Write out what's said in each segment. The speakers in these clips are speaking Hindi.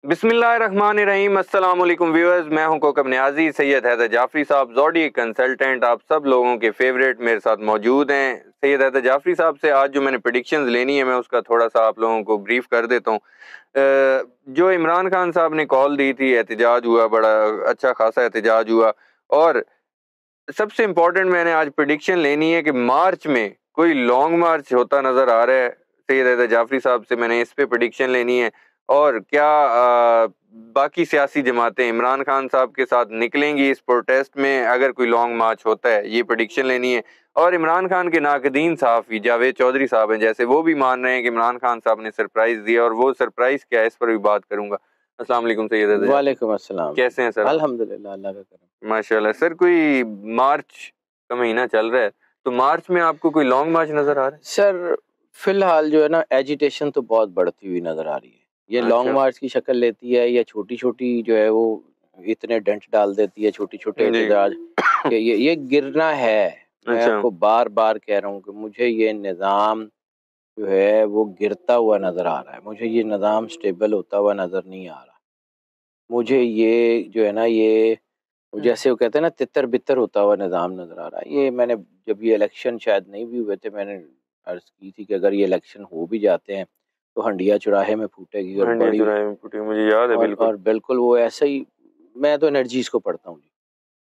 बिस्मिल्लाहिर्रहमानिर्रहीम। अस्सलाम वालेकुम व्यूअर्स, मैं हूं कोकब नियाजी। सैयद हैदर जाफरी साहब ज़ोडिएक कंसल्टेंट आप सब लोगों के फेवरेट मेरे साथ मौजूद हैं। सैयद हैदर जाफरी साहब से आज जो मैंने प्रेडिक्शंस लेनी है मैं उसका थोड़ा सा आप लोगों को ब्रीफ कर देता हूं। जो इमरान खान साहब ने कॉल दी थी, एहतजाज हुआ, बड़ा अच्छा खासा एहतजाज हुआ। और सबसे इम्पोर्टेंट मैंने आज प्रेडिक्शन लेनी है कि मार्च में कोई लॉन्ग मार्च होता नज़र आ रहा है। सैयद हैदर जाफरी साहब से मैंने इस पे प्रेडिक्शन लेनी है। और क्या बाकी सियासी जमातें इमरान खान साहब के साथ निकलेंगी इस प्रोटेस्ट में अगर कोई लॉन्ग मार्च होता है, ये प्रेडिक्शन लेनी है। और इमरान खान के नाकदीन सहाफ़ी जावेद चौधरी साहब हैं, जैसे वो भी मान रहे हैं कि इमरान खान साहब ने सरप्राइज़ दिया, और वो सरप्राइज़ क्या है इस पर भी बात करूँगा। अस्सलाम वालेकुम सैयद हैदर। वालेकुम अस्सलाम। कैसे हैं सर? अल्हम्दुलिल्लाह, अल्लाह का करम। माशाल्लाह। सर, कोई मार्च का महीना चल रहा है, तो मार्च में आपको कोई लॉन्ग मार्च नज़र आ रहा है? सर फिलहाल जो है ना, एजिटेशन तो बहुत बढ़ती हुई नज़र आ रही है। ये लॉन्ग अच्छा। मार्च की शक्ल लेती है या छोटी-छोटी जो है वो इतने डेंट डाल देती है, छोटे-छोटे जी। एहतजाज कि ये गिरना है। मैं अच्छा। आपको बार-बार कह रहा हूँ कि मुझे ये निज़ाम जो है वो गिरता हुआ नज़र आ रहा है। मुझे ये निज़ाम स्टेबल होता हुआ नज़र नहीं आ रहा। मुझे ये जो है ना, ये जैसे वो कहते हैं ना, तितर-बितर होता हुआ निज़ाम नज़र आ रहा है। ये मैंने जब ये इलेक्शन शायद नहीं भी हुए थे, मैंने अर्ज़ की थी कि अगर ये इलेक्शन हो भी जाते हैं तो हंडिया चौराहे में फूटेगी और हंडिया बड़ी। चौराहे में फूटी, मुझे याद है बिल्कुल। और बिल्कुल वो ऐसा ही। मैं तो एनर्जीज़ को पढ़ता हूँ जी।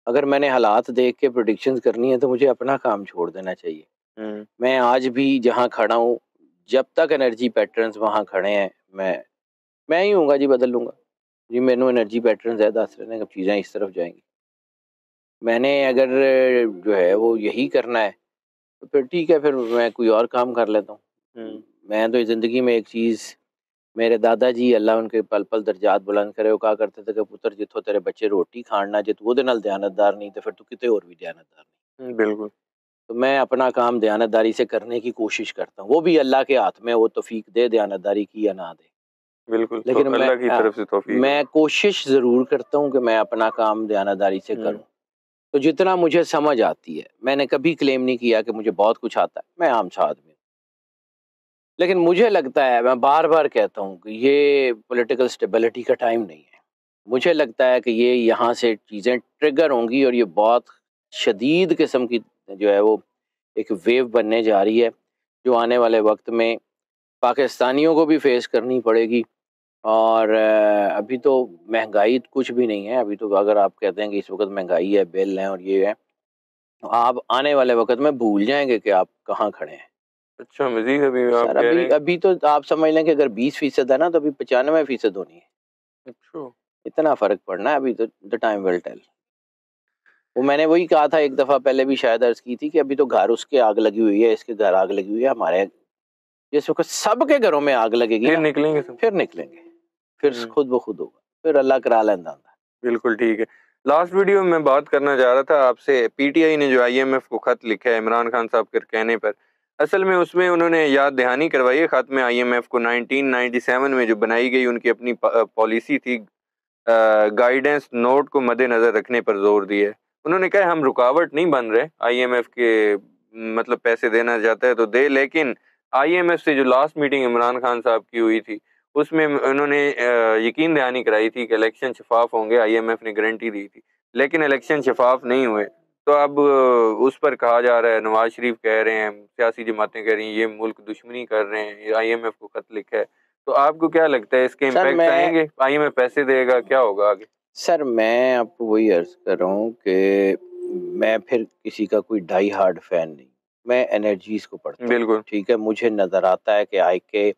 अगर मैंने हालात देख के प्रेडिक्शंस करनी है तो मुझे अपना काम छोड़ देना चाहिए। हम्म। मैं आज भी जहाँ खड़ा हूँ, जब तक एनर्जी पैटर्न्स वहाँ खड़े हैं, मैं ही हूँगा जी, बदल लूँगा। जी मैनू एनर्जी पैटर्न्स है दस रहे हैं, कब चीज़ें इस तरफ जाएँगी। मैंने अगर जो है वो यही करना है तो फिर ठीक है, फिर मैं कोई और काम कर लेता हूँ। मैं तो ज़िंदगी में एक चीज़, मेरे दादाजी अल्लाह उनके पल पल दर्जात बुलंद करे, वो कहा करते थे कि पुत्र जिथों तेरे बच्चे रोटी खाना जे तू ओदे नाल दयानतदार नहीं तो फिर तू किते और भी दयानतदार नहीं। बिल्कुल। तो मैं अपना काम दयानतदारी से करने की कोशिश करता हूँ, वो भी अल्लाह के हाथ में, वो तौफीक दे दयानतदारी की या ना दे। बिल्कुल, तो लेकिन अल्लाह की तरफ से तौफीक है। मैं कोशिश ज़रूर करता हूँ कि मैं अपना काम दयानतदारी से हम्म। करूँ। तो जितना मुझे समझ आती है, मैंने कभी क्लेम नहीं किया कि मुझे बहुत कुछ आता है, मैं आम सा आदमी हूँ। लेकिन मुझे लगता है, मैं बार-बार कहता हूँ कि ये पॉलिटिकल स्टेबिलिटी का टाइम नहीं है। मुझे लगता है कि ये यहाँ से चीज़ें ट्रिगर होंगी और ये बहुत शदीद किस्म की जो है वो एक वेव बनने जा रही है, जो आने वाले वक़्त में पाकिस्तानियों को भी फेस करनी पड़ेगी। और अभी तो महँगाई कुछ भी नहीं है, अभी तो अगर आप कहते हैं कि इस वक़्त महँगाई है, बिल हैं और ये है, तो आप आने वाले वक़्त में भूल जाएँगे कि आप कहाँ खड़े हैं। अच्छा, मजीद अभी आप सर कह रहे अभी हैं कि अभी तो आप समझ लें कि अगर 20% है ना, तो अभी 95% होनी है। अच्छा। इतना फ़र्क पड़ना है अभी तो, द टाइम विल टेल। वो मैंने वही कहा था एक दफ़ा पहले भी, शायद अर्ज़ की थी कि अभी तो घर उसके आग लगी हुई है, इसके घर आग लगी हुई है, हमारे जिस वक़्त सबके घरों में आग लगेगी फिर ना, निकलेंगे सब। फिर निकलेंगे, फिर हम्म। खुद ब खुद होगा, फिर अल्लाह करा लेंदा अंदा। बिल्कुल ठीक है। लास्ट वीडियो में मैं बात करना चाह रहा था आपसे, पीटीआई ने जो आईएमएफ को खत लिखा है इमरान खान साहब के कहने पर, असल में उसमें उन्होंने याद दहानी करवाई है खत में आईएमएफ को 1997 में जो बनाई गई उनकी अपनी पॉलिसी थी, गाइडेंस नोट को मद्देनजर रखने पर जोर दिया है। उन्होंने कहा हम रुकावट नहीं बन रहे आईएमएफ के, मतलब पैसे देना चाहता है तो दे, लेकिन आईएमएफ से जो लास्ट मीटिंग इमरान खान साहब की हुई थी उसमें उन्होंने यकीन दहानी कराई थी कि इलेक्शन शफाफ होंगे, आईएमएफ ने गारंटी दी थी, लेकिन इलेक्शन शफाफ नहीं हुए। तो अब उस पर कहा जा रहा है, नवाज शरीफ कह रहे हैं, सियासी जमातें कह रही हैं ये मुल्क दुश्मनी कर रहे हैं, आईएमएफ को खत लिखा है। तो आपको क्या लगता है इसके सर इम्पैक्ट मैं आएंगे? आईएमएफ पैसे देगा, क्या होगा आगे? सर मैं आपको वही अर्ज़ कर रहा हूँ कि मैं फिर किसी का कोई डाई हार्ड फ़ैन नहीं, मैं एनर्जीज़ को पढ़ता हूँ, बिल्कुल। ठीक है? मुझे नज़र आता है कि आईके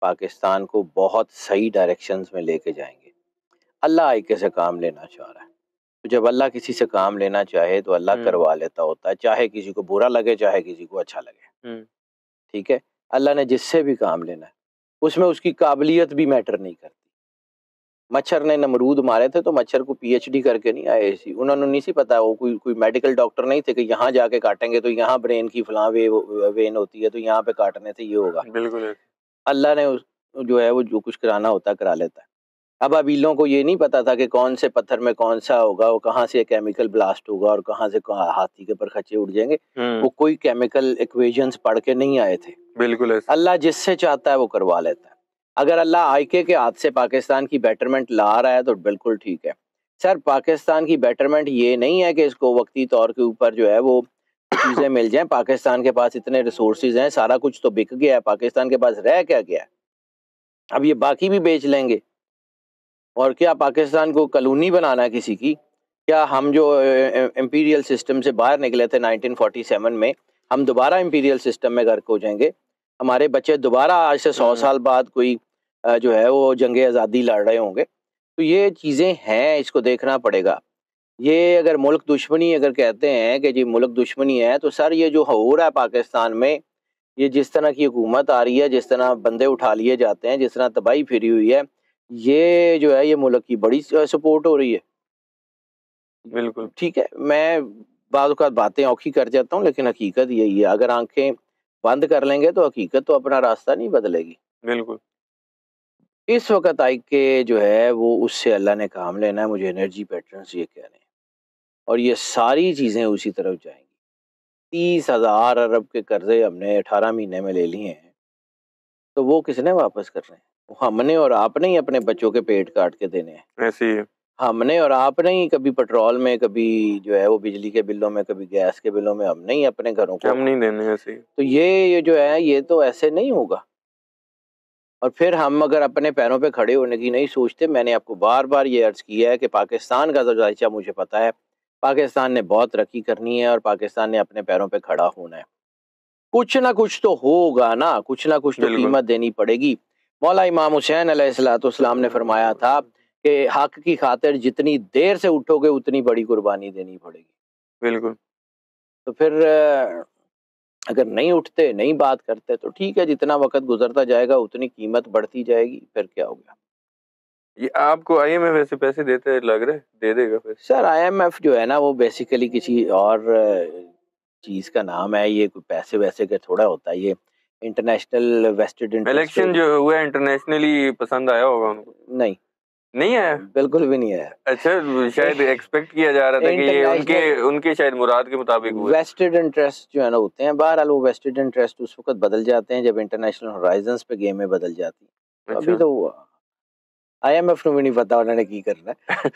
पाकिस्तान को बहुत सही डायरेक्शंस में लेके जाएँगे। अल्लाह आईके से काम लेना चाह रहा है। तो जब अल्लाह किसी से काम लेना चाहे तो अल्लाह हम्म। करवा लेता होता है, चाहे किसी को बुरा लगे, चाहे किसी को अच्छा लगे, हम्म। ठीक है? अल्लाह ने जिससे भी काम लेना है, उसमें उसकी काबिलियत भी मैटर नहीं करती। मच्छर ने नमरूद मारे थे तो मच्छर को पीएचडी करके नहीं आए सी, उन्होंने नहीं सी पता, वो कोई कोई मेडिकल डॉक्टर नहीं थे कि यहाँ जाके काटेंगे तो यहाँ ब्रेन की फलां वेन होती है तो यहाँ पे काटने से ये होगा। बिल्कुल है। अल्लाह ने जो है वो जो कुछ कराना होता है करा लेता है। अब अबीलों को ये नहीं पता था कि कौन से पत्थर में कौन सा होगा, वो कहाँ से केमिकल ब्लास्ट होगा और कहाँ से हाथी के परखच्चे उड़ जाएंगे। वो कोई केमिकल इक्वेशंस पढ़ के नहीं आए थे। बिल्कुल है। अल्लाह जिससे चाहता है वो करवा लेता है। अगर अल्लाह आईके के हाथ से पाकिस्तान की बेटरमेंट ला रहा है तो बिल्कुल ठीक है सर। पाकिस्तान की बेटरमेंट ये नहीं है कि इसको वक्ती तौर के ऊपर जो है वो चीज़ें मिल जाएं। पाकिस्तान के पास इतने रिसोर्सेज हैं, सारा कुछ तो बिक गया है, पाकिस्तान के पास रह क्या गया है? अब ये बाकी भी बेच लेंगे। और क्या पाकिस्तान को कॉलोनी बनाना है किसी की? क्या हम जो इंपीरियल सिस्टम से बाहर निकले थे 1947 में, हम दोबारा इंपीरियल सिस्टम में गर्क हो जाएंगे? हमारे बच्चे दोबारा आज से 100 साल बाद कोई जो है वो जंग आज़ादी लड़ रहे होंगे? तो ये चीज़ें हैं, इसको देखना पड़ेगा। ये अगर मुल्क दुश्मनी अगर कहते हैं कि जी मुल्क दुश्मनी है, तो सर ये जो हो रहा है पाकिस्तान में, ये जिस तरह की हुकूमत आ रही है, जिस तरह बंदे उठा लिए जाते हैं, जिस तरह तबाही फिरी हुई है, ये जो है ये मुल्क की बड़ी सपोर्ट हो रही है। बिल्कुल ठीक है, मैं बाद औक़ात बातें औखी कर जाता हूँ, लेकिन हकीकत यही है। अगर आंखें बंद कर लेंगे तो हकीकत तो अपना रास्ता नहीं बदलेगी। बिल्कुल। इस वक्त आई के जो है वो उससे अल्लाह ने काम लेना है, मुझे एनर्जी पैटर्न्स ये कह रहे हैं, और ये सारी चीज़ें उसी तरफ जाएंगी। 30,000 अरब के कर्जे हमने 18 महीने में ले लिए हैं, तो वो किसने वापस करने हैं? वो हमने और आपने ही अपने बच्चों के पेट काट के देने हैं। ऐसे ही है। हमने और आपने ही कभी पेट्रोल में, कभी जो है वो बिजली के बिलों में, कभी गैस के बिलों में हमने ही अपने घरों को, हम नहीं देने ऐसे ही। तो ये जो है ये तो ऐसे नहीं होगा। और फिर हम अगर अपने पैरों पे खड़े होने की नहीं सोचते, मैंने आपको बार बार ये अर्ज़ किया है कि पाकिस्तान का तो ढांचा मुझे पता है, पाकिस्तान ने बहुत तरक्की करनी है और पाकिस्तान ने अपने पैरों पे खड़ा होना है। कुछ ना कुछ तो होगा ना, कुछ ना कुछ तो बिल्कुल कीमत देनी पड़ेगी। मौला इमाम हुसैन अलैहिस्सलाम ने फरमाया था कि हक की खातिर जितनी देर से उठोगे उतनी बड़ी कुर्बानी देनी पड़ेगी। बिल्कुल। तो फिर अगर नहीं उठते, नहीं बात करते तो ठीक है, जितना वक्त गुजरता जाएगा उतनी कीमत बढ़ती जाएगी, फिर क्या हो गया। ये आपको आईएमएफ ऐसे पैसे देते लग रहे, दे देगा पैसे? सर आईएमएफ जो है ना वो बेसिकली किसी और चीज़ का नाम है, ये कोई पैसे वैसे का थोड़ा होता है, ये इंटरनेशनल वेस्टेड इंटरेस्ट। इलेक्शन जो हुआ इंटरनेशनली पसंद आया होगा उनको? नहीं, नहीं आया? बिल्कुल भी नहीं आया। अच्छा, शायद एक्सपेक्ट किया जा रहा था कि ये उनके उनके शायद मुराद के मुताबिक हुआ। वेस्टेड इंटरेस्ट जो है ना होते हैं, बहरहाल वो वेस्टेड इंटरेस्ट उस वक्त बदल जाते हैं जब इंटरनेशनल होराइजन्स पे गेमें बदल जाती हैं। तो अभी अच्छा। तो आईएमएफ को भी नहीं पता उन्होंने की करना है।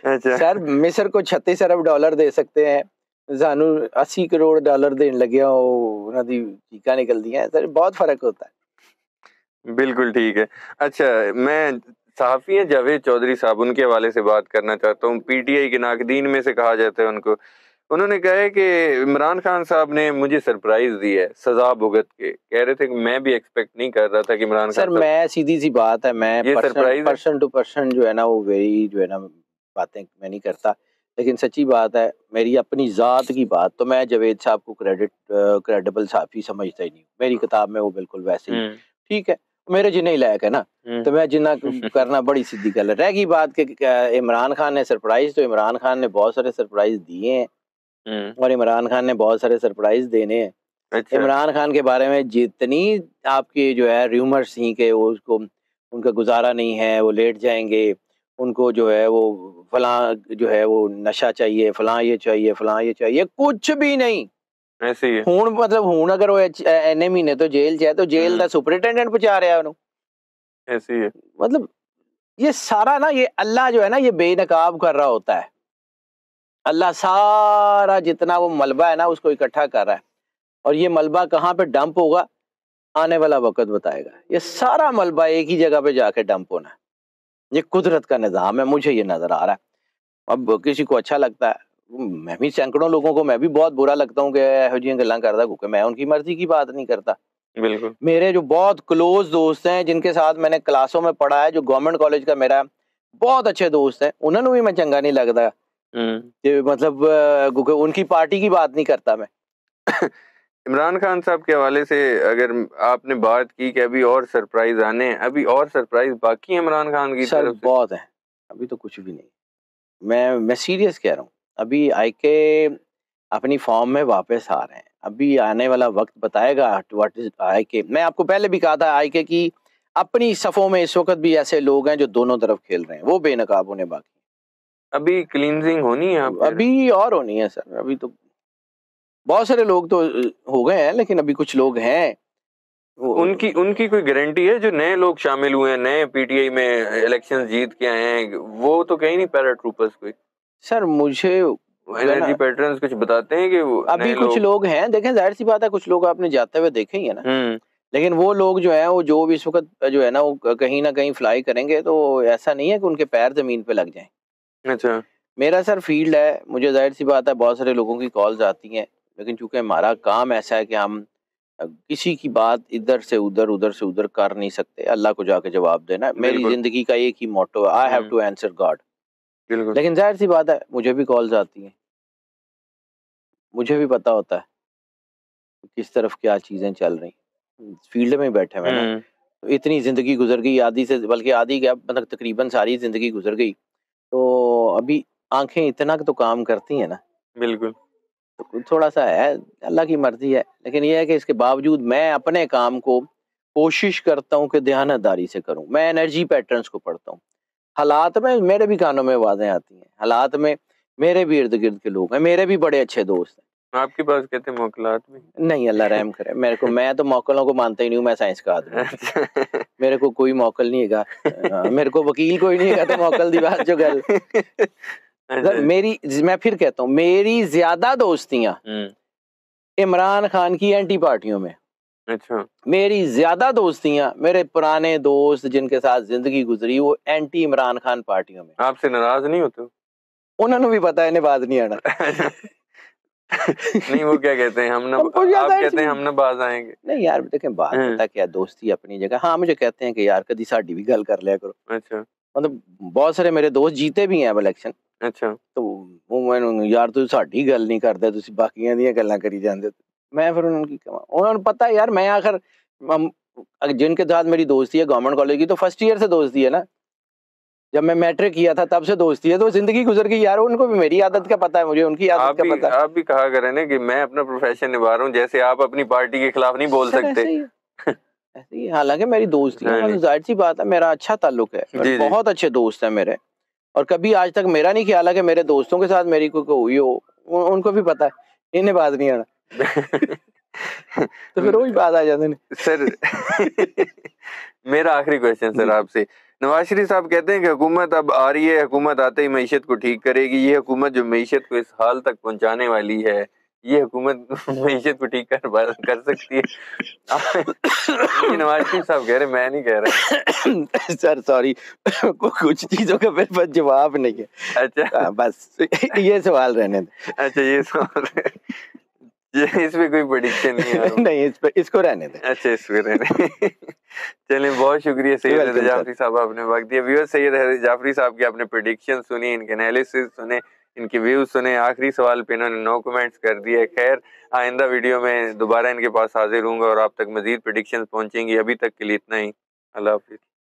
अच्छा सर मिस्र को 36 अरब डॉलर दे सकते हैं, सानू 80 करोड़ डॉलर देने लगे उन्हों दी चीका निकल दी हैं। सर बहुत फर्क होता है। बिल्कुल ठीक है। अच्छा, मैं सहाफ़ी हैं जावेद चौधरी साहब, उनके हवाले से बात करना चाहता हूँ। पीटीआई के नाकदीन में से कहा जाता है उनको। उन्होंने कहा है कि इमरान खान साहब ने मुझे सरप्राइज दी है सजा भुगत के। कह रहे थे कि मैं भी एक्सपेक्ट नहीं कर रहा था कि इमरान खान सर साहब, मैं सीधी सी बात है, मैं ये सरप्राइज है। पर्सन टू पर्सन जो है ना वो वेरी जो है ना बातें मैं नहीं करता, लेकिन सच्ची बात है मेरी अपनी ज़ात की बात, तो मैं जावेद साहब को क्रेडिबल साफ़ी समझता ही नहीं। मेरी किताब में वो बिल्कुल वैसे ही ठीक है, मेरे जिन्हें ही लायक है ना, तो मैं जिन्ना करना बड़ी सीधी गल है। रह गई बात कि इमरान खान ने सरप्राइज, तो इमरान खान ने बहुत सारे सरप्राइज दिए हैं और इमरान खान ने बहुत सारे सरप्राइज देने हैं। अच्छा। इमरान खान के बारे में जितनी आपकी जो है र्यूमर्स थी कि वो उसको उनका गुजारा नहीं है, वो लेट जाएंगे, उनको जो है वो फलां जो है वो नशा चाहिए, फलां ये चाहिए, फलां ये चाहिए, कुछ भी नहीं। ऐसे ही है। हुण मतलब हुण अगर वो इन्ने महीने तो जेल च है, तो जेल दा सुपरिटेंडेंट पहुंचा रहा है उन्हों। ऐसे ही है। मतलब ये सारा ना ये अल्लाह जो है ना ये बेनकाब कर रहा होता है। अल्लाह सारा जितना वो मलबा है ना उसको इकट्ठा कर रहा है, और ये मलबा कहाँ पे डंप होगा आने वाला वक्त बताएगा। ये सारा मलबा एक ही जगह पे जाके डंप होना है। ये कुदरत का निज़ाम है, मुझे ये नजर आ रहा है। अब किसी को अच्छा लगता है, मैं भी सैकड़ों लोगों को मैं भी बहुत बुरा लगता हूँ कि ਇਹੋ ਜਿਹੀਆਂ ਗੱਲਾਂ करता, क्योंकि मैं उनकी मर्जी की बात नहीं करता। बिल्कुल। मेरे जो बहुत क्लोज दोस्त हैं जिनके साथ मैंने क्लासों में पढ़ा है, जो गवर्नमेंट कॉलेज का मेरा बहुत अच्छे दोस्त हैं, उन्होंने भी मैं चंगा नहीं लगता कि मतलब क्योंकि उनकी पार्टी की बात नहीं करता मैं। इमरान खान साहब के हवाले से अगर आपने बात की कि अभी और सरप्राइज आने हैं, अभी और सरप्राइज बाकी है इमरान खान की सर तरफ से? बहुत है, अभी तो कुछ भी नहीं। मैं सीरियस कह रहा हूँ, अभी आई के अपनी फॉर्म में वापस आ रहे हैं। अभी आने वाला वक्त बताएगा व्हाट इज आई के। मैं आपको पहले भी कहा था आई के की अपनी सफ़ों में इस वक्त भी ऐसे लोग हैं जो दोनों तरफ खेल रहे हैं, वो बेनकाब होने बाकी। अभी क्लींजिंग होनी है आप? अभी और होनी है सर, अभी तो बहुत सारे लोग तो हो गए हैं, लेकिन अभी कुछ लोग हैं उनकी उनकी कोई गारंटी है? जो नए लोग शामिल हुए हैं, नए पीटीआई में इलेक्शन जीत के आए हैं, वो तो कहीं नहीं पैराट्रूपर्स कोई? सर मुझे एनर्जी पैटर्न्स कुछ बताते हैं कि वो अभी कुछ लोग हैं, देखें जाहिर सी बात है कुछ लोग आपने जाते हुए देखे ही है ना, लेकिन वो लोग जो है वो जो भी इस वक्त जो है ना वो कहीं ना कहीं फ्लाई करेंगे, तो ऐसा नहीं है कि उनके पैर जमीन पे लग जाएं। अच्छा। मेरा सर फील्ड है, मुझे जाहिर सी बात है बहुत सारे लोगों की कॉल्स आती हैं, लेकिन चूंकि हमारा काम ऐसा है कि हम किसी की बात इधर से उधर कर नहीं सकते, अल्लाह को जाके जवाब देना है। मेरी जिंदगी का एक ही मोटो है, I have to answer God. लेकिन जाहिर सी बात है मुझे भी कॉल्स आती हैं, मुझे भी पता होता है किस तरफ क्या चीजें चल रही, फील्ड में बैठे हुए ना, तो इतनी जिंदगी गुजर गई, आधी से बल्कि आधी क्या मतलब तकरीबन सारी जिंदगी गुजर गई, तो अभी आंखें इतना तो काम करती हैं ना। बिल्कुल। तो थोड़ा सा है, अल्लाह की मर्जी है, लेकिन यह है कि इसके बावजूद मैं अपने काम को कोशिश करता हूँ कि ध्यानदारी से करूँ। मैं एनर्जी पैटर्न्स को पढ़ता हूँ, हालात में मेरे भी कानों में आवाजें आती हैं, हालात में मेरे भी इर्द गिर्द के लोग हैं, मेरे भी बड़े अच्छे दोस्त हैं। आपके पास कहते हैं मौकलात भी? नहीं, अल्लाह रहम करे मेरे को, मैं तो मौकलों को मानता ही नहीं हूँ, मैं साइंस का आदमी हूँ। मेरे को कोई मौकल नहीं है, मेरे को वकील कोई नहीं है तो मौकल दी बात जो गल। मेरी, मैं फिर कहता हूँ, मेरी ज्यादा दोस्तियां इमरान खान की एंटी पार्टियों में। अच्छा। मेरी ज्यादा दोस्तियां मेरे पुराने दोस्त जिनके साथ जिंदगी गुजरी वो एंटी इमरान खान पार्टियों में। आपसे नाराज नहीं होते? उन्होंने भी पता है बात नहीं आना। नहीं, वो क्या कहते हैं, हम ना, आप कहते हैं हम ना बाज आएंगे। नहीं यार देखें, बात पता क्या, दोस्ती अपनी जगह। हाँ, मुझे कहते हैं कि यार कदी साडी भी गल कर लिया करो। अच्छा। मतलब बहुत सारे मेरे दोस्त जीते भी हैं इलेक्शन। अच्छा। तो वो मैंने यार तू साडी गल नहीं करदे, तुसी बाकियां दी गल्लां करी जांदे। मैं फिर उन्होंने की कहा, उन्होंने पता है यार, मैं आखिर जिनके साथ मेरी दोस्ती है गवर्नमेंट कॉलेज की, तो फर्स्ट ईयर से दोस्ती है ना, जब मैं मैट्रिक किया था तब से दोस्ती है, तो जिंदगी गुजर गई यार, उनको भी मेरी आदत का पता है, मुझे उनकी आदत का पता है। आप भी कहा करें ना कि मैं अपना प्रोफेशन निभा रहा हूँ, जैसे आप अपनी पार्टी के खिलाफ नहीं बोल सकते। ऐसे ही, हालांकि मेरी दोस्ती है, मतलब जाहिर सी बात है मेरा अच्छा ताल्लुक है, बहुत अच्छे दोस्त हैं मेरे, और कभी आज तक मेरा नहीं ख्याल है कि मेरे दोस्तों के साथ मेरी कोई हुई हो, उनको भी पता है, इन्हें बात नहीं आना। तो फिर वही बात आ जाती है सर। मेरा आखिरी क्वेश्चन सर आपसे, नवाज शरीफ साहब कहते हैं कि हुकूमत अब आ रही है, हुकूमत आते ही मईशत को ठीक करेगी। ये हुकूमत जो मईशत को इस हाल तक पहुंचाने वाली है, ये हुकूमत मईशत को ठीक कर सकती है? ये नवाज शरीफ साहब कह रहे, मैं नहीं कह रहा। सर सॉरी, कुछ चीजों का मेरे पास जवाब नहीं है। अच्छा, बस ये सवाल रहने दे। अच्छा, ये सवाल इसमें कोई प्रेडिक्शन नहीं है? नहीं, इसको रहने दें। अच्छा, इसमें रहने। चलिए, बहुत शुक्रिया सैयद हैदर जाफरी साहब, आपने वक्त दिया। व्यूअर्स, सैयद हैदर जाफरी साहब की आपने प्रेडिक्शन सुनी, इनके एनालिसिस सुने, इनके व्यूज सुने। आखिरी सवाल पे इन्होंने नो कमेंट्स कर दिए। खैर, आइंदा वीडियो में दोबारा इनके पास हाजिर हूँगा और आप तक मजीद प्रेडिक्शन पहुँचेंगी। अभी तक के लिए इतना ही। अल्लाह हाफिज़।